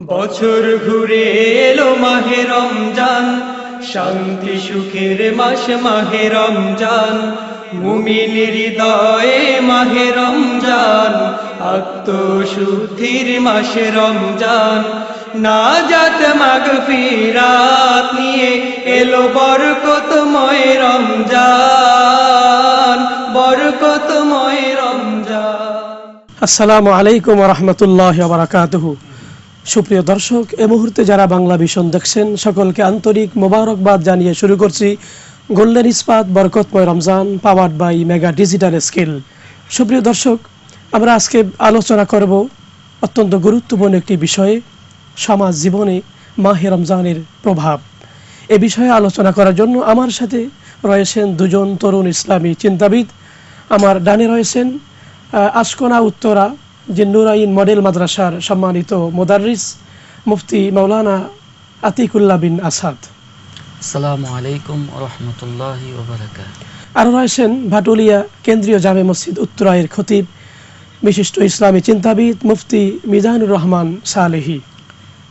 বছর ঘুরে এলো মাহে রমজান, শান্তি সুখের মাস মাহে রমজান। মুমিন হৃদয়ে মাহে রমজান, আত্মশুদ্ধির মাসে রমজান। নাজাত মাগফিরাত নিয়ে এলো বরকতময় রমজান, বরকতময় রমজান। আসসালামু আলাইকুম ওয়া রাহমাতুল্লাহি ওয়া বারাকাতুহু। সুপ্রিয় দর্শক, এই মুহূর্তে যারা বাংলা ভিশন দেখছেন সকলকে আন্তরিক মোবারকবাদ জানিয়ে শুরু করছি গোল্ডেন ইস্পাত বরকতময় Ramzan powered by mega digital skill. সুপ্রিয় দর্শক, আমরা আজকে আলোচনা করব অত্যন্ত গুরুত্বপূর্ণ একটি বিষয়ে, সমাজ জীবনে মাহে রমজানের প্রভাব। এ বিষয়ে আলোচনা করার জন্য আমার সাথে রয়েছেন দুজন তরুণ ইসলামী চিন্তাবিদ। আমার ডানে রয়েছেন আশকোনা উত্তরা জিন্নুরাইন মডেল মাদ্রাসার সম্মানিত মুদাররিস মুফতি মাওলানা আতিকুল্লাহ বিন আসাদ। আসসালামু আলাইকুম ওয়া রাহমাতুল্লাহি ওয়া বারাকাতুহু। আর রয়েছেন ভাটুলিয়া কেন্দ্রীয় জামে মসজিদ উত্তরায়ের খতিব, বিশিষ্ট ইসলামী চিন্তাবিদ মুফতি মিজানুর রহমান সালেহি।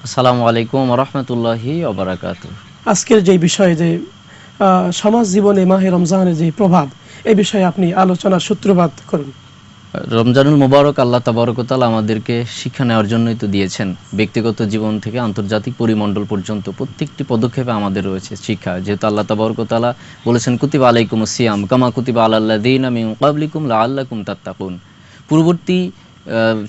আসসালামু আলাইকুম ওয়া রাহমাতুল্লাহি ওয়া বারাকাতুহু। আজকের যে বিষয়ে যে সমাজ জীবনে মাহে রমজানের যে প্রভাব, এই বিষয়ে আপনি আলোচনার সূত্রপাত করুন। রমজানুল মুবারক আল্লাহ তাবারক ওয়া তাআলা আমাদেরকে শিক্ষা নেওয়ার জন্যই তো দিয়েছেন। ব্যক্তিগত জীবন থেকে আন্তর্জাতিক পরিমণ্ডল পর্যন্ত প্রত্যেকটি পদক্ষেপে আমাদের রয়েছে শিক্ষা। যেহেতু আল্লাহ তাবারক ওয়া তাআলা বলেছেন কুতিবা আলাইকুমুস সিয়াম কামা কুতিবা আলাল লাযিনা মিন ক্বাবলিকুম লাআল্লাকুম তাত্তাকুন। পূর্ববর্তী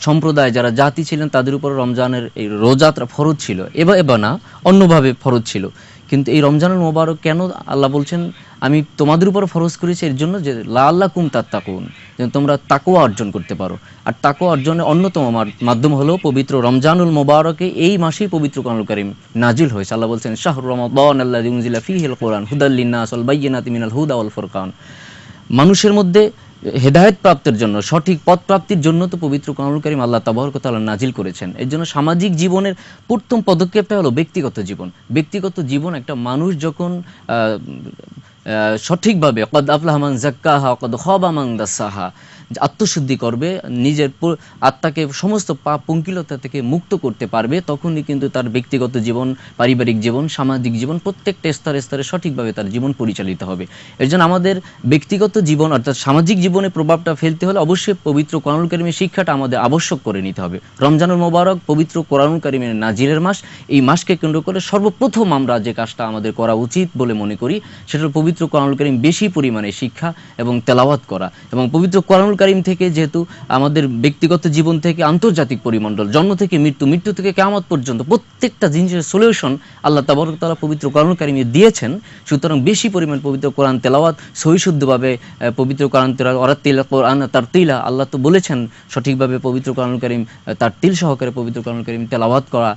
সম্প্রদায় যারা জাতি ছিলেন তাদের উপর রমজানের এই রোজাটা ফরজ ছিল, এবার না অন্যভাবে ফরজ ছিল। কিন্তু এই রমজানুল মুবারক কেন আল্লাহ বলছেন আমি তোমাদের উপর ফরজ করেছি, এর জন্য যে লাআল্লাকুম তাত্তাকুন, যেন তোমরা তাকওয়া অর্জন করতে পারো। আর তাকওয়া অর্জনের অন্যতম মাধ্যম হলো পবিত্র রমজানুল মুবারকে এই মাসেই পবিত্র কোরআনুল কারীম নাজিল হয়েছে। আল্লাহ বলছেন শাহরু রমাদান আল্লাযী উনজিলা ফীহিল কুরআন হুদাল লিন্নাস ওয়াল বায়্যিনাতি মিনাল হুদা ওয়াল ফুরকান। মানুষের মধ্যে হেদায়েত প্রাপ্তির জন্য, সঠিক পথ প্রাপ্তির জন্য তো পবিত্র কোরআনুল কারীম আল্লাহ তাবারক ওয়া তাআলা নাজিল করেছেন। এর জন্য সামাজিক জীবনের প্রথম পদক্ষেপটা হলো ব্যক্তিগত জীবন। ব্যক্তিগত জীবন একটা মানুষ যখন সঠিকভাবে কদ আফলাহা মান যাক্কাহা কদ খাবা মান দাসাহা, আত্মশুদ্ধি করবে, নিজের আত্মাকে সমস্ত পাপ পঙ্কিলতা থেকে মুক্ত করতে পারবে, তখনই কিন্তু তার ব্যক্তিগত জীবন, পারিবারিক জীবন, সামাজিক জীবন প্রত্যেকটা স্তরে স্তরে সঠিকভাবে তার জীবন পরিচালিত হবে। এর জন্য আমাদের ব্যক্তিগত জীবন অর্থাৎ সামাজিক জীবনে প্রভাবটা ফেলতে হলে অবশ্যই পবিত্র কোরআনুল কারীমের শিক্ষাটা আমাদের আবশ্যক করে নিতে হবে। রমজানুল মুবারক পবিত্র কোরআনুল কারীমের নাজিলের মাস। এই মাসকে কেন্দ্র করে সর্বপ্রথম আমরা যে কাজটা আমাদের করা উচিত বলে মনে করি সেটা পবিত্র কোরআনুল কারীম বেশি পরিমাণে শিক্ষা এবং তেলাওয়াত করা। এবং পবিত্র কোরআনুল কারীম থেকে যেহেতু আমাদের ব্যক্তিগত জীবন থেকে আন্তর্জাতিক পরিমণ্ডল, জন্ম থেকে মৃত্যু, মৃত্যু থেকে কিয়ামত পর্যন্ত প্রত্যেকটা জিনিসের সলিউশন আল্লাহ তাবারক ওয়া তাআলা পবিত্র কোরআনুল কারীমে দিয়েছেন। সুতরাং বেশি পরিমাণ পবিত্র কোরআন তেলাওয়াত, সহিশুদ্ধভাবে পবিত্র কোরআন তেলাওয়াত, ওয়ারাতিল কোরআন তারতিলা, আল্লাহ তো বলেছেন সঠিকভাবে পবিত্র কোরআনুল কারীম তার তিল সহকারে পবিত্র কোরআনুল কারীম তেলাওয়াত করা।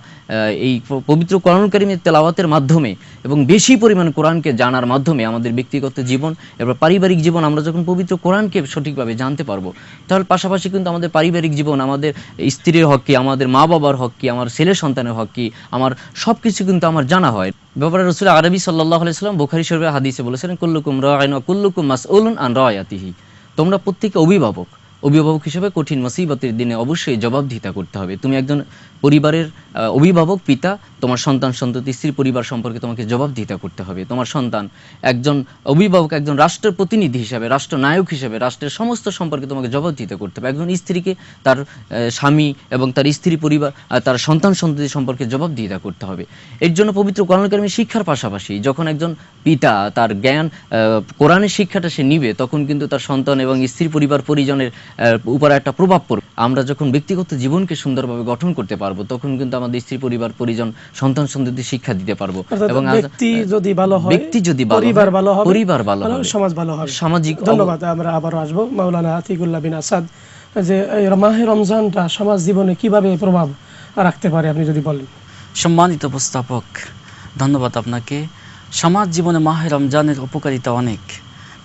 এই পবিত্র কোরআনুল কারীমের তেলাওয়াতের মাধ্যমে এবং বেশি পরিমাণ কোরআনকে জানার মাধ্যমে আমাদের ব্যক্তিগত জীবন এবার পারিবারিক জীবন আমরা যখন পবিত্র কোরআনকে সঠিকভাবে জানতে পারবো, তাহলে পাশাপাশি কিন্তু আমাদের পারিবারিক জীবন, আমাদের স্ত্রীর হক কি, আমাদের মা বাবার হক কি, আমার ছেলে সন্তানের হক কি, আমার সব কিছু কিন্তু আমার জানা হয়। ব্যাপারে রাসূল আরবি সাল্লাল্লাহু আলাইহি ওয়াসাল্লাম বুখারী শরীফের হাদিসে বলেছেন কুল্লুকুম রাঈন ওয়া কুল্লুকুম মাসউলুন আন রায়াতিহি। তোমরা প্রত্যেকে অভিভাবক, অভিভাবক হিসেবে কঠিন মুসিবতের দিনে অবশ্যই জবাবদিহিতা করতে হবে। তুমি একজন পরিবারের অভিভাবক, পিতা, তোমার সন্তান সন্ততি স্ত্রী পরিবার সম্পর্কে তোমাকে জবাবদিহিতা করতে হবে। তোমার সন্তান একজন অভিভাবক, একজন রাষ্ট্রের প্রতিনিধি হিসাবে, রাষ্ট্রনায়ক হিসেবে রাষ্ট্রের সমস্ত সম্পর্কে তোমাকে জবাবদিহিতা করতে হবে। একজন স্ত্রীকে তার স্বামী এবং তার স্ত্রী পরিবার, তার সন্তান সন্ততি সম্পর্কে জবাবদিহিতা করতে হবে। এর জন্য পবিত্র কোরআনুল কারীমের শিক্ষার পাশাপাশি যখন একজন পিতা তার জ্ঞান কোরআনের শিক্ষাটা সে নিবে, তখন কিন্তু তার সন্তান এবং স্ত্রী পরিবার পরিজনের উপর একটা প্রভাব পড়বে। আমরা যখন ব্যক্তিগত জীবনকে সুন্দরভাবে গঠন করতে পারবো, তখন কিন্তু আমাদের স্ত্রী পরিবার পরিজন সন্তান সন্ততি শিক্ষা দিতে পারবো। এবং ব্যক্তি যদি ভালো হয়, ব্যক্তি যদি ভালো হয়, পরিবার ভালো হবে, সমাজ ভালো হবে, সামাজিক। ধন্যবাদ। আমরা আবারও আসবো মাওলানা আতিকুল্লাহ বিন আসাদ, যে এই মাহে রমজানটা সমাজ জীবনে কিভাবে প্রভাব রাখতে পারে আপনি যদি বলেন। সম্মানিত উপস্থাপক, ধন্যবাদ আপনাকে। সমাজ জীবনে মাহে রমজানের উপকারিতা অনেক,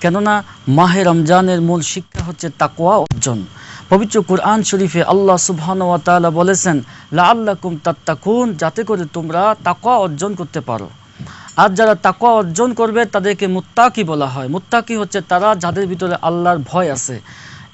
কেননা মাহে রমজানের মূল শিক্ষা হচ্ছে তাকওয়া অর্জন। পবিত্র কুরআন শরীফে আল্লাহ সুবহানাহু ওয়া তাআলা বলেছেন লাআল্লাকুম তাত্তাকুন, যাতে করে তোমরা তাকওয়া অর্জন করতে পারো। আর যারা তাকওয়া অর্জন করবে তাদেরকে মুত্তাকি বলা হয়। মুত্তাকি হচ্ছে তারা যাদের ভিতরে আল্লাহর ভয় আছে।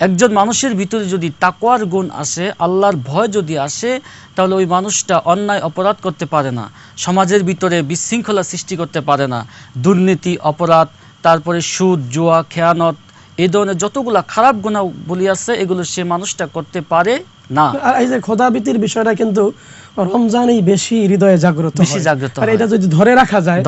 একজন মানুষের ভিতরে যদি তাকওয়ার গুণ আসে, আল্লাহর ভয় যদি আসে, তাহলে ওই মানুষটা অন্যায় অপরাধ করতে পারে না, সমাজের ভিতরে বিশৃঙ্খলা সৃষ্টি করতে পারে না, দুর্নীতি, অপরাধ, তারপরে সুদ, জুয়া, খেয়ানত, এই ধরনের যতগুলা খারাপ গুণাবলী আছে এগুলো সে মানুষটা করতে পারে না। আর এই যে খোদাবিতির বিষয়টা কিন্তু রমজানেই বেশি হৃদয়ে জাগ্রত বেশি হয়। জাগ্রত আর হয়। এটা যদি ধরে রাখা যায়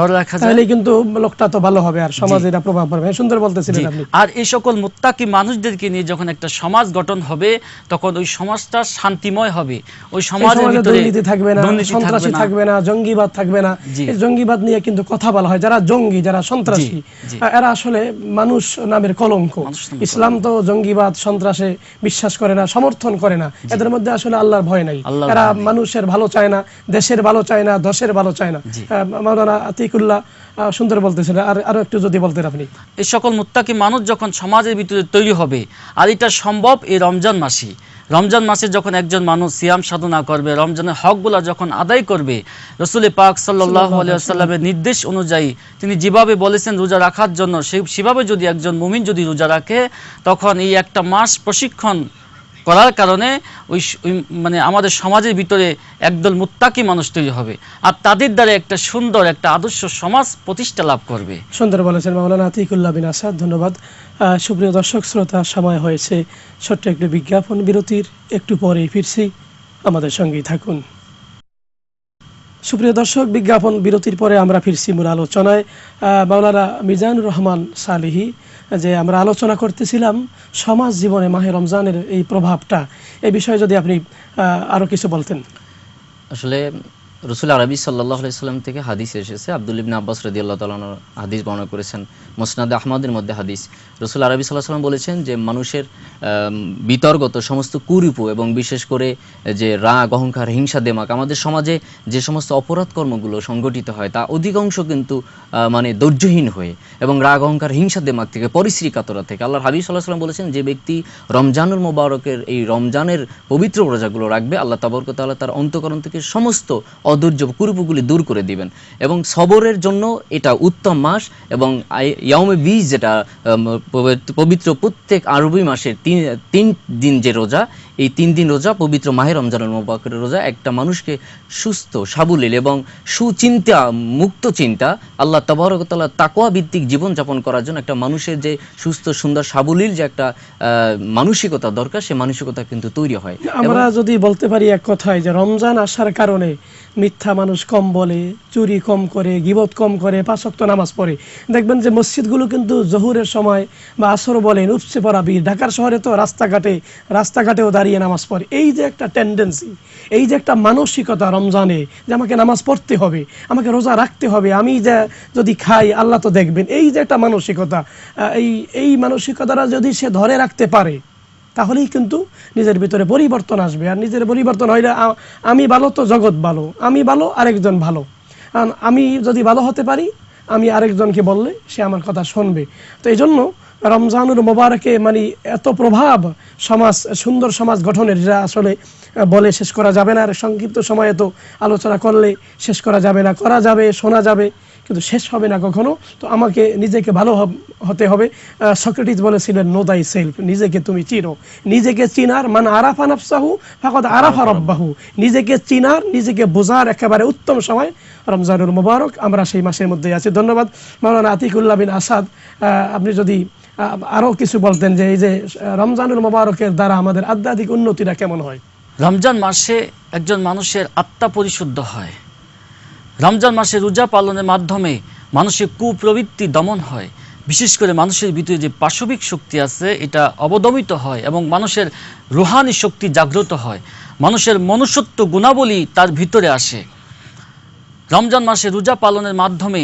তাহলে কিন্তু লোকটা তো ভালো হবে আর সমাজে এটা প্রভাব পড়বে। সুন্দর বলতেছিলেন জি। আপনি। আর এই সকল মুত্তাকি মানুষদেরকে নিয়ে যখন একটা সমাজ গঠন হবে তখন ওই সমাজটা শান্তিময় হবে, ওই এই সমাজের সমাজে ভিতরে দুর্নীতি থাকবে না, দুর্নীতি সন্ত্রাসী থাকবে না, জঙ্গিবাদ থাকবে না। জি। এই জঙ্গিবাদ নিয়ে কিন্তু কথা বলা হয়, যারা জঙ্গি, যারা সন্ত্রাসী, জি। এরা আসলে মানুষ নামের কলঙ্ক। মানুষ নামের ইসলাম তো জঙ্গিবাদ, সন্ত্রাসে বিশ্বাস করে না, সমর্থন করে না। এদের মধ্যে আসলে আল্লাহর ভয় নাই। আল্লাহর এরা ভয় নেই। মানুষের ভালো চায় না, দেশের ভালো চায় না, দশের ভালো চায় না। জি। মাওলানা আতিকুল্লাহ সুন্দর বলতেছিলেন, আর আরো একটু যদি বলতেন আপনি। এই সকল মুত্তাকি মানুষ যখন সমাজের ভিতরে তৈরি হবে, আর এটা সম্ভব এই রমজান মাসে। রমজান মাসে যখন একজন মানুষ সিয়াম সাধনা করবে, রমজানের হকগুলা যখন আদায় করবে, রসুল পাক সাল্লাল্লাহু আলাইহি ওয়াসাল্লামের নির্দেশ অনুযায়ী তিনি যেভাবে বলেছেন রোজা রাখার জন্য, সেভাবে যদি একজন মুমিন যদি রোজা রাখে, তখন এই একটা মাস প্রশিক্ষণ করার কারণে ওই মানে আমাদের সমাজের ভিতরে একদল মুত্তাকি মানুষ তৈরি হবে, আর তাদের দ্বারা একটা সুন্দর একটা আদর্শ সমাজ প্রতিষ্ঠা লাভ করবে। সুন্দর বলেছেন মাওলানা আতিকুল্লাহ বিন আসাদ, ধন্যবাদ। সুপ্রিয় দর্শক শ্রোতা, সময় হয়েছে ছোট্ট একটু বিজ্ঞাপন বিরতির, একটু পরেই ফিরছি, আমাদের সঙ্গেই থাকুন। সুপ্রিয় দর্শক, বিজ্ঞাপন বিরতির পরে আমরা ফিরছি মূল আলোচনায়। মাওলানা মিজানুর রহমান সালিহি, যে আমরা আলোচনা করতেছিলাম সমাজ জীবনে মাহে রমজানের এই প্রভাবটা, এই বিষয়ে যদি আপনি আরো কিছু বলতেন। আসলে রসুল আরবি সাল্লাল্লাহু আলাইহি সাল্লাম থেকে হাদিস এসেছে, আব্দুল ইবনে আব্বাস রাদিয়াল্লাহু তাআলা আনহু হাদিস বর্ণনা করেছেন, মুসনাদে আহমদের মধ্যে হাদিস। রসুল আরবি সাল্লাল্লাহু আলাইহি সাল্লাম বলেছেন যে মানুষের বিতর্গত সমস্ত কুরূপ এবং বিশেষ করে যে রাগ, অহংকার, হিংসা, দেমাক, আমাদের সমাজে যে সমস্ত অপরাধ কর্মগুলো সংগঠিত হয় তা অধিকাংশ কিন্তু মানে ধৈর্যহীন হয়ে এবং রাগ, অহংকার, হিংসা, দেমাক থেকে, পরিশ্রী কাতরা থেকে। আল্লাহর হাবিব সাল্লাল্লাহু আলাইহি সাল্লাম বলেছেন যে ব্যক্তি রমজানুল মুবারকের এই রমজানের পবিত্র রোজাগুলো রাখবে, আল্লাহ তাবারক ওয়া তাআলা তার অন্তঃকরণ থেকে সমস্ত অধৈর্য কুরুপগুলি দূর করে দিবেন। এবং সবরের জন্য এটা উত্তম মাস। এবং ইয়াউমে বীজ, যেটা পবিত্র প্রত্যেক আরবি মাসের তিন দিন যে রোজা, এই 3 দিন রোজা পবিত্র মাহে রমজানুল মুবারকের রোজা একটা মানুষকে সুস্থ, সাবলীল এবং সুচিন্তা, মুক্ত চিন্তা, আল্লাহ তাবারক ওয়া তাআলা তাকওয়া ভিত্তিক জীবনযাপন করার জন্য একটা মানুষের যে সুস্থ, সুন্দর, সাবলীল যে একটা মানসিকতা দরকার, সে মানসিকতা কিন্তু তৈরি হয়। আমরা যদি বলতে পারি এক কথায় যে রমজান আসার কারণে মিথ্যা মানুষ কম বলে, চুরি কম করে, গীবত কম করে, 5 ওয়াক্ত নামাজ পড়ে। দেখবেন যে মসজিদগুলো কিন্তু জোহরের সময় বা আসর বলেন উপচে পড়া ভিড়। ঢাকার শহরে তো রাস্তাঘাটেও দাঁড়িয়ে নামাজ পড়ে। এই যে একটা টেন্ডেন্সি, এই যে একটা মানসিকতা রমজানে যে আমাকে নামাজ পড়তে হবে, আমাকে রোজা রাখতে হবে, আমি যে যদি খাই আল্লাহ তো দেখবেন, এই যে একটা মানসিকতা, এই মানসিকতাটা যদি সে ধরে রাখতে পারে তাহলেই কিন্তু নিজের ভিতরে পরিবর্তন আসবে। আর নিজের পরিবর্তন হইলে আমি ভালো তো জগৎ ভালো, আমি ভালো আরেকজন ভালো। আমি যদি ভালো হতে পারি, আমি আরেকজনকে বললে সে আমার কথা শুনবে। তো এই জন্য রমজানুল মুবারকে মানে এত প্রভাব সমাজ, সুন্দর সমাজ গঠনের, যা আসলে বলে শেষ করা যাবে না। আর সংক্ষিপ্ত সময়ে তো আলোচনা করলে শেষ করা যাবে না, করা যাবে, শোনা যাবে, কিন্তু শেষ হবে না কখনো। তো আমাকে নিজেকে ভালো হতে হবে। সক্রেটিস বলেছিলেন নো দাই সেলফ, নিজেকে তুমি চিনো। নিজেকে চিনার মান আরাফা নাফসাহু ফাকাদ আরাফা রাব্বাহু। নিজেকে চিনার, নিজেকে বোঝার একেবারে উত্তম সময় রমজানুল মুবারক। আমরা সেই মাসের মধ্যে আছি। ধন্যবাদ মাওলানা আতিকুল্লাহ বিন আসাদ। আপনি যদি আরো কিছু বলতেন যে এই যে রমজানুল মুবারকের দ্বারা আমাদের আধ্যাত্মিক উন্নতিটা কেমন হয়। রমজান মাসে একজন মানুষের আত্মা পরিশুদ্ধ হয়। রমজান মাসে রোজা পালনের মাধ্যমে মানুষের কুপ্রবৃত্তি দমন হয়। বিশেষ করে মানুষের ভিতরে যে পাশবিক শক্তি আছে এটা অবদমিত হয় এবং মানুষের রুহানি শক্তি জাগ্রত হয়। মানুষের মনুষ্যত্ব গুণাবলী তার ভিতরে আসে। রমজান মাসে রোজা পালনের মাধ্যমে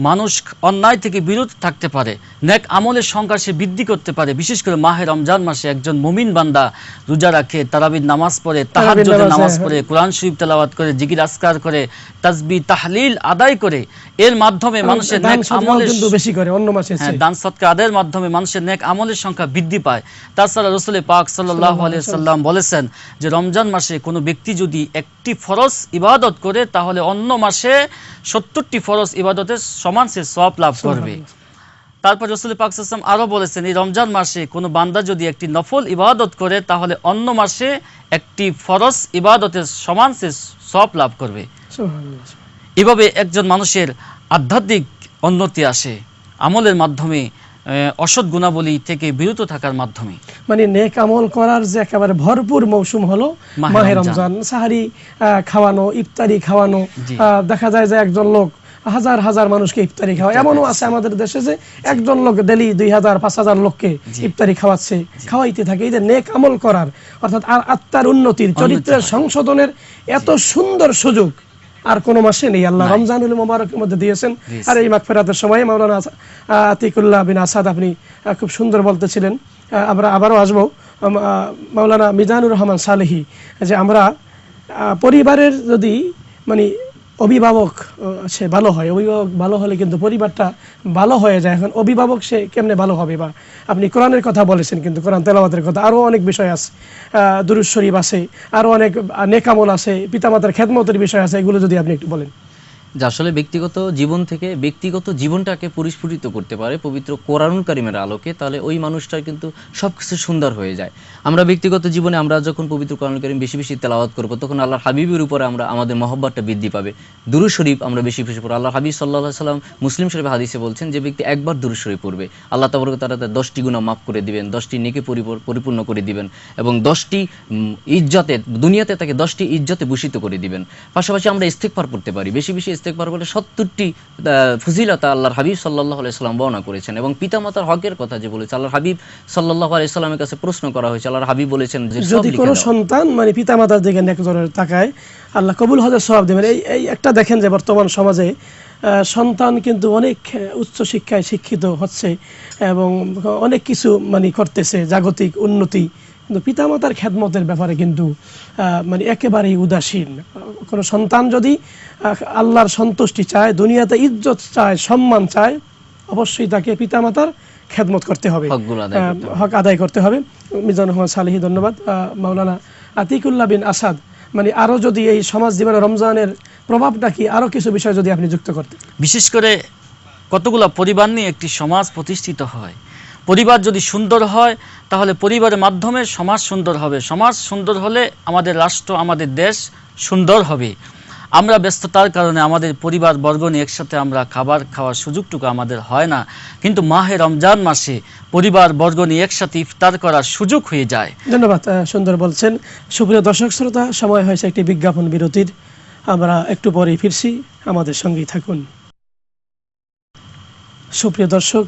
মানুষ অন্যায় থেকে বিরত থাকতে পারে, নেক আমলের সংখ্যা সে বৃদ্ধি করতে পারে। বিশেষ করে মাহে রমজান মাসে একজন মুমিন বান্দা রোজা রাখে, তারাবির নামাজ পড়ে, তাহাজ্জুদের নামাজ পড়ে, কোরআন শরীফ তেলাওয়াত করে, জিকির আজকার করে, তাসবিহ তাহলিল আদায় করে, এর মাধ্যমে মানুষের নেক আমলের কিন্তু বেশি করে অন্য মাসে, দান সদকা আদায়ের মাধ্যমে মানুষের নেক আমলের সংখ্যা বৃদ্ধি পায়। তাছাড়া রাসূল পাক সাল্লাল্লাহু আলাইহি সাল্লাম বলেছেন যে রমজান মাসে কোনো ব্যক্তি যদি একটি ফরজ ইবাদত করে তাহলে অন্য মাসে 70টি ফরজ ইবাদতের সমান সে সওয়াব লাভ করবে। তারপর রাসূল পাক সাল্লাল্লাহু আলাইহি ওয়াসাল্লাম আরো বলেছেন, এই রমজান মাসে কোনো বান্দা যদি একটি নফল ইবাদত করে তাহলে অন্য মাসে একটি ফরজ ইবাদতের সমান সে সওয়াব লাভ করবে। সুবহানাল্লাহ। এভাবে একজন মানুষের আধ্যাত্মিক উন্নতি আসে আমলের মাধ্যমে, অসৎ গুণাবলী থেকে বিরত থাকার মাধ্যমে। মানে নেক আমল করার যে একেবারে ভরপুর মৌসুম হলো মাহে রমজান। সাহারি খাওয়ানো, ইফতারি খাওয়ানো, জি। দেখা যায় যে একজন লোক হাজার হাজার মানুষকে ইফতারি খাওয়া, এমনও আছে আমাদের দেশে যে একজন লোক ডেলি 2000-5000 লোককে ইফতারি খাওয়াচ্ছে, খাওয়াইতে থাকে। এই যে নেক আমল করার, অর্থাৎ আত্মার উন্নতির, চরিত্রের সংশোধনের এত সুন্দর সুযোগ আর কোন মাসে নেই। আল্লাহ রমজানুল মুবারকের মধ্যে দিয়েছেন। আর এই মাগফিরাতের সময় মাওলানা আতিকুল্লাহ বিন আসাদ আপনি খুব সুন্দর বলতেছিলেন, আমরা আবারও আসবো মাওলানা মিজানুর রহমান সালেহী, যে আমরা পরিবারের যদি মানে অভিভাবক সে ভালো হয়, অভিভাবক ভালো হলে কিন্তু পরিবারটা ভালো হয়ে যায়। এখন অভিভাবক সে কেমনে ভালো হবে? বা আপনি কোরআনের কথা বলেছেন, কিন্তু কোরআন তেলাওয়াতের কথা আরও অনেক বিষয় আছে, দুরূদ শরীফ আছে, আরও অনেক নেকামল আছে, পিতামাতার খেদমতের বিষয় আছে, এগুলো যদি আপনি একটু বলেন। যে আসলে ব্যক্তিগত জীবন থেকে ব্যক্তিগত জীবনটাকে পরিস্ফুটিত করতে পারে পবিত্র কোরআনুল কারীমের আলোকে, তাহলে ওই মানুষটার কিন্তু সবকিছু সুন্দর হয়ে যায়। আমরা ব্যক্তিগত জীবনে আমরা যখন পবিত্র কোরআনুল কারীম বেশি বেশি তেলাওয়াত করব, তখন আল্লাহর হাবিবের উপরে আমাদের মহব্বতটা বৃদ্ধি পাবে। দুরূদ শরীফ আমরা বেশি বেশি পড়ব। আল্লাহর হাবিব সাল্লাল্লাহু আলাইহি সাল্লাম মুসলিম শরীফে হাদিসে বলছেন, যে ব্যক্তি একবার দুরূদ শরীফ পড়বে আল্লাহ তাবারক ওয়া তাআলা তার 10টি গুনাহ মাফ করে দিবেন, 10টি নেকি পরিপূর্ণ করে দিবেন, এবং 10টি ইজ্জতে, দুনিয়াতে তাকে 10টি ইজ্জতে ভূষিত করে দিবেন। পাশাপাশি আমরা ইস্তেগফার পড়তে পারি, বেশি বেশি ইস্তেগফার করলে 70টি ফজিলত আল্লাহর হাবিব সাল্লাল্লাহু আলাইহি সাল্লাম বর্ণনা করেছেন। এবং পিতামাতার হকের কথা যে বলেছে, আল্লাহর হাবিব সাল্লাল্লাহু আলাইহি সাল্লামের কাছে প্রশ্ন করা হয়েছে, আল্লাহর হাবিব বলেছেন যে যদি কোনো সন্তান মানে পিতামাতার দিকে নেক নজরে তাকায়, আল্লাহ কবুল হজের সওয়াব দেবেন। এই একটা দেখেন যে বর্তমান সমাজে সন্তান কিন্তু অনেক উচ্চ শিক্ষায় শিক্ষিত হচ্ছে এবং অনেক কিছু মানে করতেছে, জাগতিক উন্নতি, কিন্তু পিতামাতার খেদমতের ব্যাপারে কিন্তু মানে একেবারেই উদাসীন। কোনো সন্তান যদি আল্লাহর সন্তুষ্টি চায়, দুনিয়াতে ইজ্জত চায়, সম্মান চায়, অবশ্যই তাকে পিতামাতার খেদমত করতে হবে, হক আদায় করতে হবে। মিজানুর রহমান সালেহী, ধন্যবাদ। মাওলানা আতিকুল্লাহ বিন আসাদ, মানে আরও যদি এই সমাজ জীবনে রমজানের প্রভাবটা কি, আরও কিছু বিষয় যদি আপনি যুক্ত করতেন। বিশেষ করে কতগুলো পরিবার নিয়ে একটি সমাজ প্রতিষ্ঠিত হয়। পরিবার যদি সুন্দর হয় তাহলে পরিবারের মাধ্যমে সমাজ সুন্দর হবে, সমাজ সুন্দর হলে আমাদের রাষ্ট্র, আমাদের দেশ সুন্দর হবে। আমরা ব্যস্ততার কারণে আমাদের পরিবার বর্গ নিয়ে একসাথে আমরা খাবার খাওয়ার সুযোগটুকু আমাদের হয় না, কিন্তু মাহে রমজান মাসে পরিবার বর্গ নিয়ে একসাথে ইফতার করার সুযোগ হয়ে যায়। ধন্যবাদ, সুন্দর বলছেন। সুপ্রিয় দর্শক শ্রোতা, সময় হয়েছে একটি বিজ্ঞাপন বিরতির, আমরা একটু পরেই ফিরছি, আমাদের সঙ্গেই থাকুন। সুপ্রিয় দর্শক,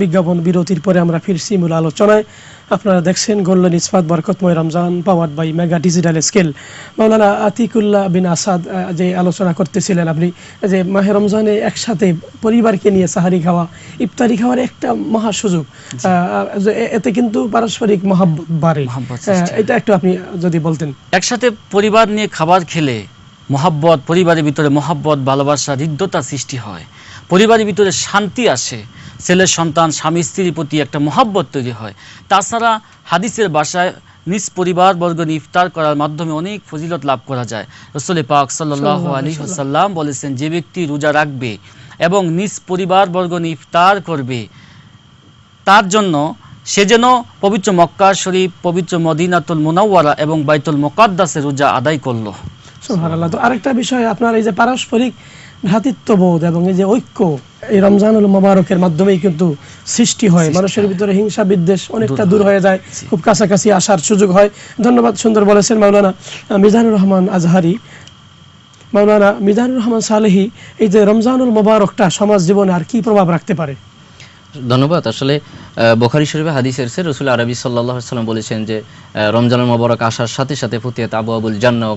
বিজ্ঞাপন বিরতির পরে আমরা ফিরছি মূল আলোচনায়। আপনারা দেখছেন গোল্ডেন ইস্পাত বরকতময় Ramzan, powered by mega digital scale. Maulana Atikullah bin Asad যে আলোচনা করতেছিলেন আপনি, যে মাহে রমজানে একসাথে পরিবারকে নিয়ে সাহারি খাওয়া, ইফতারি খাওয়ার একটা মহা সুযোগ, এতে কিন্তু পারস্পরিক মহব্বত বাড়ে, এটা একটু আপনি যদি বলতেন। একসাথে পরিবার নিয়ে খাবার খেলে মহব্বত, পরিবারের ভিতরে মহব্বত, ভালোবাসা, হৃদ্যতা সৃষ্টি হয়, পরিবারের ভিতরে শান্তি আসে, ছেলের সন্তান স্বামী স্ত্রীর প্রতি একটা মহব্বত তৈরি হয়। তাছাড়া হাদিসের ভাষায় নিজ পরিবার বর্গ নিয়ে ইফতার করার মাধ্যমে অনেক ফজিলত লাভ করা যায়। রাসূল পাক সাল্লাল্লাহু আলাইহি ওয়াসাল্লাম বলেছেন, যে ব্যক্তি রোজা রাখবে এবং নিজ পরিবার বর্গ নিয়ে ইফতার করবে, তার জন্য সে যেন পবিত্র মক্কা শরীফ, পবিত্র মদিনাতুল মুনাওয়ারা এবং বাইতুল মুকাদ্দাসের রোজা আদায় করলো। সুবহানাল্লাহ। তো আরেকটা বিষয়, আপনার এই যে পারস্পরিক ভ্রাতৃত্ববোধ এবং এই যে ঐক্য, এই রমজানুল মুবারকের মাধ্যমেই কিন্তু সৃষ্টি হয়, মানুষের ভিতরে হিংসা বিদ্বেষ অনেকটা দূর হয়ে যায়, খুব কাছাকাছি আসার সুযোগ হয়। ধন্যবাদ, সুন্দর বলেছেন মাওলানা মিজানুর রহমান আজহারি। মাওলানা মিজানুর রহমান সালেহী, এই যে রমজানুল মুবারকটা সমাজ জীবনে আর কি প্রভাব রাখতে পারে? ধন্যবাদ। আসলে বুখারী শরীফে হাদিস এসেছে, রাসূল আরবি সাল্লাল্লাহু আলাইহি ওয়াসাল্লাম বলেছেন যে রমজানুল মুবারক আসার সাথে সাথে ফুতিহাত আবওয়াবুল জান্নাহ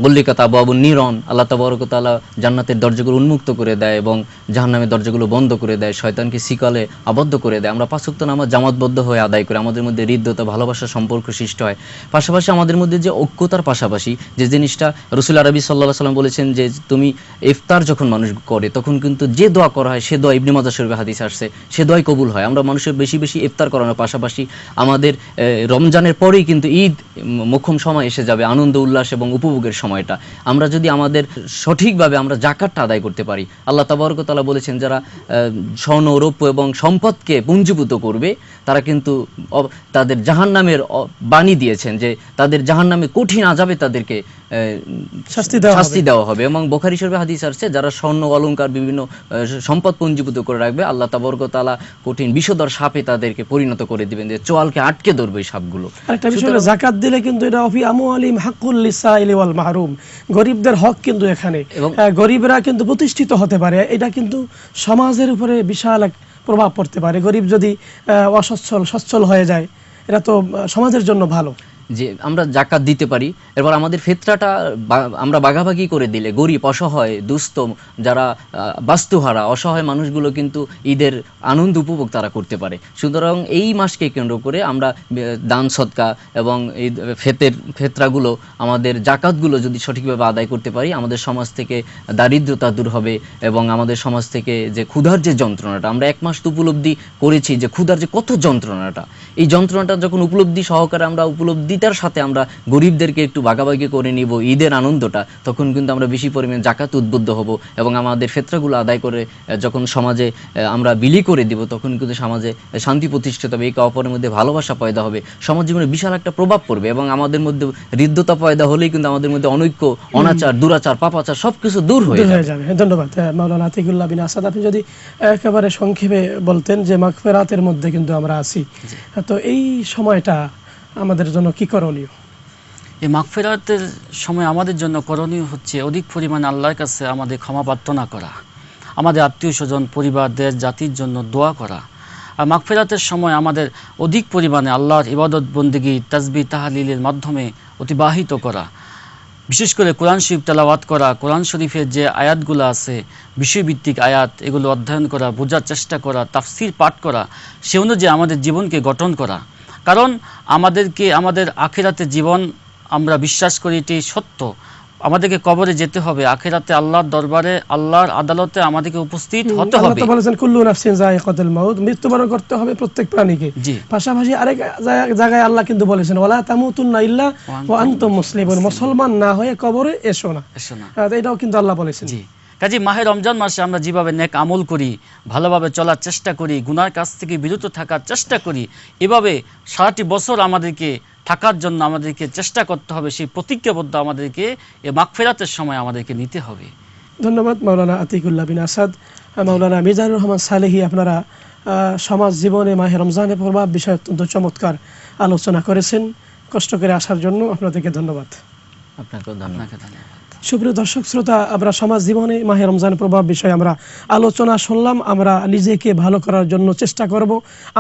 গুল্লিকাত আবওয়াবুন নিরন, আল্লাহ তাবারক ওয়া তাআলা জান্নাতের দরজাগুলো উন্মুক্ত করে দেয় এবং জাহান্নামের দরজাগুলো বন্ধ করে দেয়, শয়তানকে শিকলে আবদ্ধ করে দেয়। আমরা 5 ওয়াক্ত নামাজ জামাতবদ্ধ হয়ে আদায় করি, আমাদের মধ্যে হৃদ্যতা, ভালোবাসার সম্পর্ক সৃষ্টি হয়। পাশাপাশি আমাদের মধ্যে যে ঐক্যতার পাশাপাশি যে জিনিসটা রাসূল আরবি সাল্লাল্লাহু আলাইহি ওয়াসাল্লাম বলেছেন, যে তুমি ইফতার যখন মানুষ করে তখন কিন্তু যে দোয়া করা হয় সে দোয়া, ইবনে মাজাহ শরীফে হাদিস আসছে, সে দোয়াই কবুল হয়। আমরা মানুষের বেশি বেশি ইফতার করানোর পাশাপাশি আমাদের রমজানের পরেই কিন্তু ঈদ মোক্ষম সময় এসে যাবে, আনন্দ উল্লাস এবং উপভোগের সময়টা। আমরা যদি আমাদের সঠিকভাবে আমরা জাকাতটা আদায় করতে পারি, আল্লাহ তাবারক ওয়া তাআলা বলেছেন যারা স্বর্ণ রৌপ্য এবং সম্পদকে পুঞ্জীভূত করবে তারা কিন্তু তাদের জাহান্নামের বাণী দিয়েছেন যে তাদের জাহান্নামে কঠিন আযাবে তাদেরকে শাস্তি দেওয়া হবে। এবং বুখারী শরীফে হাদিস আছে যারা স্বর্ণ অলংকার বিভিন্ন সম্পদ পুঞ্জীভূত করে রাখবে আল্লাহ তাবারক ওয়া তাআলা কঠিন বিষধর সাপে তাদেরকে পরিণত করে দিবেন, যে চোয়ালকে আটকে ধরবে এই সাপগুলো। আরেকটা বিষয় হলো যাকাত দিলে কিন্তু এটা ফি আমওয়ালিহিম হাক্কুল লিসাইলি ওয়াল মাহরুম, গরিবদের হক কিন্তু এখানে, এবং গরিবরা কিন্তু প্রতিষ্ঠিত হতে পারে। এটা কিন্তু সমাজের উপরে বিশাল এক প্রভাব পড়তে পারে। গরিব যদি সচ্ছল হয়ে যায়, এটা তো সমাজের জন্য ভালো। যে আমরা জাকাত দিতে পারি, এরপর আমাদের ফিতরাটা আমরা ভাগাভাগি করে দিলে গরিব, অসহায়, দুস্থ, যারা বাস্তুহারা অসহায় মানুষগুলো কিন্তু ঈদের আনন্দ উপভোগ তারা করতে পারে। সুতরাং এই মাসকে কেন্দ্র করে আমরা দান সদকা এবং এই ফেতরাগুলো, আমাদের জাকাতগুলো যদি সঠিকভাবে আদায় করতে পারি, আমাদের সমাজ থেকে দারিদ্রতা দূর হবে এবং আমাদের সমাজ থেকে যে ক্ষুধার যে যন্ত্রণাটা, আমরা এক মাস তো উপলব্ধি করেছি যে ক্ষুধার যে কত যন্ত্রণাটা, এই যন্ত্রণাটা যখন উপলব্ধি সহকারে আমরা উপলব্ধিটার সাথে আমরা গরিবদেরকে একটু ভাগাভাগি করে নিব ঈদের আনন্দটা, তখন কিন্তু আমরা বেশি পরিমাণে জাকাত উদ্বুদ্ধ হব এবং আমাদের ফিতরাগুলো আদায় করে যখন সমাজে আমরা বিলি করে দিব, তখন কিন্তু সমাজে শান্তি প্রতিষ্ঠিত হবে, একে অপরের মধ্যে ভালোবাসা পয়দা হবে, সমাজ জীবনে বিশাল একটা প্রভাব পড়বে এবং আমাদের মধ্যে হৃদ্যতা পয়দা হলেই কিন্তু আমাদের মধ্যে অনৈক্য, অনাচার, দুরাচার, পাপাচার সবকিছু দূর হয়ে যাবে। ধন্যবাদ মাওলানা আতিকুল্লাহ বিন আসাদ। আপনি যদি একেবারে সংক্ষেপে বলতেন যে মাগফিরাতের মধ্যে কিন্তু আমরা আছি, তো এই সময়টা আমাদের জন্য কি করণীয়? এই মাগফিরাতের সময় আমাদের জন্য করণীয় হচ্ছে অধিক পরিমাণে আল্লাহর কাছে আমাদের ক্ষমা প্রার্থনা করা, আমাদের আত্মীয় স্বজন, পরিবার, দেশ, জাতির জন্য দোয়া করা। আর মাগফিরাতের সময় আমাদের অধিক পরিমাণে আল্লাহর ইবাদত, বন্দেগী, তাসবিহ, তাহলিলের মাধ্যমে অতিবাহিত করা। বিশেষ করে কোরআন শরীফ তেলাওয়াত করা, কোরআন শরীফের যে আয়াতগুলো আছে বিষয়ভিত্তিক আয়াত, এগুলো অধ্যয়ন করা, বোঝার চেষ্টা করা, তাফসির পাঠ করা, সে অনুযায়ী আমাদের জীবনকে গঠন করা। কারণ আমাদেরকে আমাদের আখিরাতে জীবন, আমরা বিশ্বাস করি এটি সত্য, আমাদেরকে কবরে যেতে হবে, আখিরাতে আল্লাহর দরবারে, আল্লাহর আদালতে আমাদেরকে উপস্থিত হতে হবে। আল্লাহ বলেছেন কুল্লু নাফসিন যায়িকাতুল মাউত, মৃত্যুবরণ করতে হবে প্রত্যেক প্রাণীকে। পাশাপাশি আরেক জায়গায় আল্লাহ কিন্তু বলেছেন ওয়ালা তামুতুন্না ইল্লা ওয়া আনতুম মুসলিমুন, মুসলমান না হয়ে কবরে এসো না। এটাও কিন্তু আল্লাহ বলেছেন। কাজে মাহে রমজান মাসে আমরা যেভাবে নেক আমল করি, ভালোভাবে চলার চেষ্টা করি, গুনার কাছ থেকে বিরত থাকার চেষ্টা করি, এভাবে সারাটি বছর আমাদেরকে থাকার জন্য আমাদেরকে চেষ্টা করতে হবে। সেই প্রতিজ্ঞাবদ্ধ আমাদেরকে এই মাগফিরাতের সময় আমাদেরকে নিতে হবে। ধন্যবাদ মাওলানা আতিকুল্লাহ বিন আসাদ। মাওলানা মিজানুর রহমান সালেহী, আপনারা সমাজ জীবনে মাহে রমজানের প্রভাব বিষয়ে অত্যন্ত চমৎকার আলোচনা করেছেন। কষ্ট করে আসার জন্য আপনাদেরকে ধন্যবাদ। আপনাকেও ধন্যবাদ। সুপ্রিয় দর্শক শ্রোতা, আমরা সমাজ জীবনে মাহে রমজান প্রভাব বিষয়ে আমরা আলোচনা শুনলাম। আমরা নিজেকে ভালো করার জন্য চেষ্টা করব।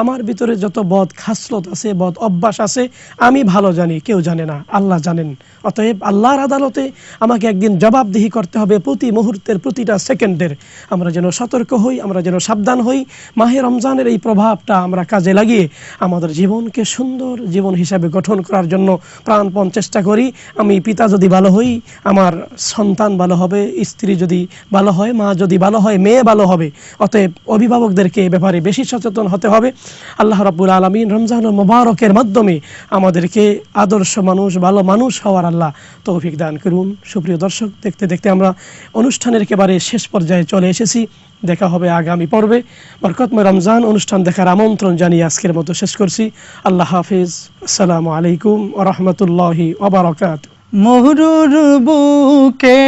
আমার ভিতরে যত বদ খাসলত আছে, বদ অভ্যাস আছে, আমি ভালো জানি, কেউ জানে না, আল্লাহ জানেন। অতএব আল্লাহর আদালতে আমাকে একদিন জবাবদিহি করতে হবে প্রতি মুহূর্তের, প্রতিটা সেকেন্ডের। আমরা যেন সতর্ক হই, আমরা যেন সাবধান হই। মাহে রমজানের এই প্রভাবটা আমরা কাজে লাগিয়ে আমাদের জীবনকে সুন্দর জীবন হিসাবে গঠন করার জন্য প্রাণপণ চেষ্টা করি। আমি পিতা যদি ভালো হই, আমার সন্তান ভালো হবে, স্ত্রী যদি ভালো হয়, মা যদি ভালো হয়, মেয়ে ভালো হবে। অতএব অভিভাবকদেরকে এ ব্যাপারে বেশি সচেতন হতে হবে। আল্লাহ রাব্বুল আলামিন রমজানুল মুবারকের মাধ্যমে আমাদেরকে আদর্শ মানুষ, ভালো মানুষ হওয়ার আল্লাহ তৌফিক দান করুন। সুপ্রিয় দর্শক, দেখতে দেখতে আমরা অনুষ্ঠানের একেবারে শেষ পর্যায়ে চলে এসেছি। দেখা হবে আগামী পর্বে। বরকতময় রমজান অনুষ্ঠান দেখার আমন্ত্রণ জানিয়ে আজকের মতো শেষ করছি। আল্লাহ হাফিজ। আসসালামু আলাইকুম ওয়া রাহমাতুল্লাহি ওয়া বারাকাতুহু। মহরুর বুকে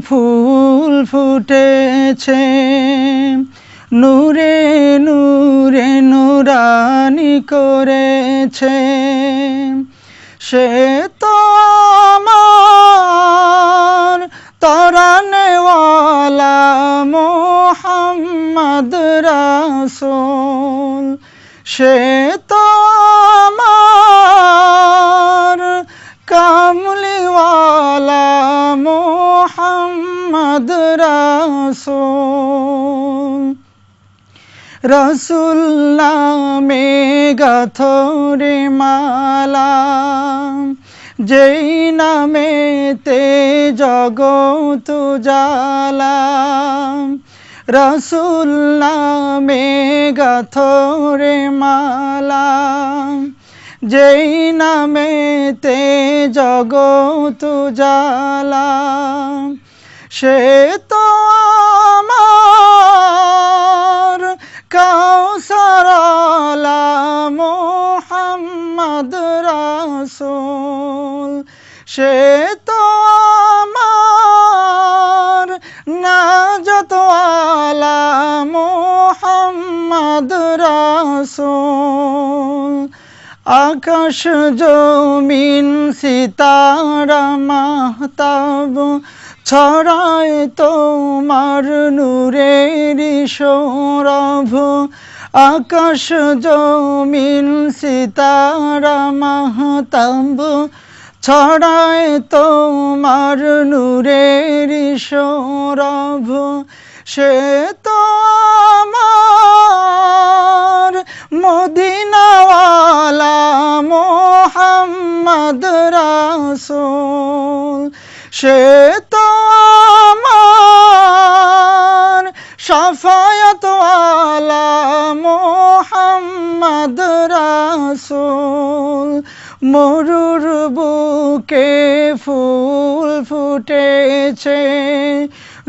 ফুল ফুটেছে, নূরে নূরে নুরানি করেছে, সে তো আমার তরানেওয়ালা মুহাম্মদ রাসূল, সে তো আমার কামলিওয়ালা মুহাম্মদ রাসূল। রাসূল নামে গাথরে মালা, যেই নামেতে জগৎ জালা, রাসূল নামে গাথরে মালা, যেই নামেতে জগৎ জালা, সে তো আমার কাউসারওয়ালা মুহাম্মদ রাসূল, সে তো আমার নাজাতওয়ালা মুহাম্মদ রাসূল। আকাশ জমিন সিতারা মাহতাব ছড়ায় তোমার নূরের সৌরভ, আকাশ জমিন সিতারা মাহতাব ছড়ায় তোমার নূরের সৌরভ, সে তো আমার মদিনাওয়ালা মুহাম্মদ রাসূল, সে তো আমার শাফায়াতওয়ালা মুহাম্মদ রাসূল। মরুর বুকে ফুল ফুটেছে,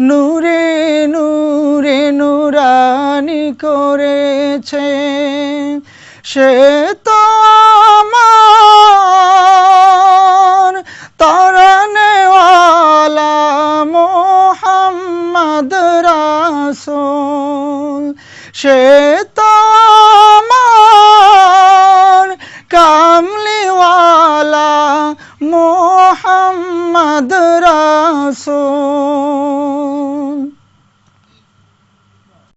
নূরে নূরে নূরানি করেছে, সে তো আমার তারানেওয়ালা মুহাম্মদ রাসূল, সে তো আমার কামলিওয়ালা মুহাম্মদ রাসূল।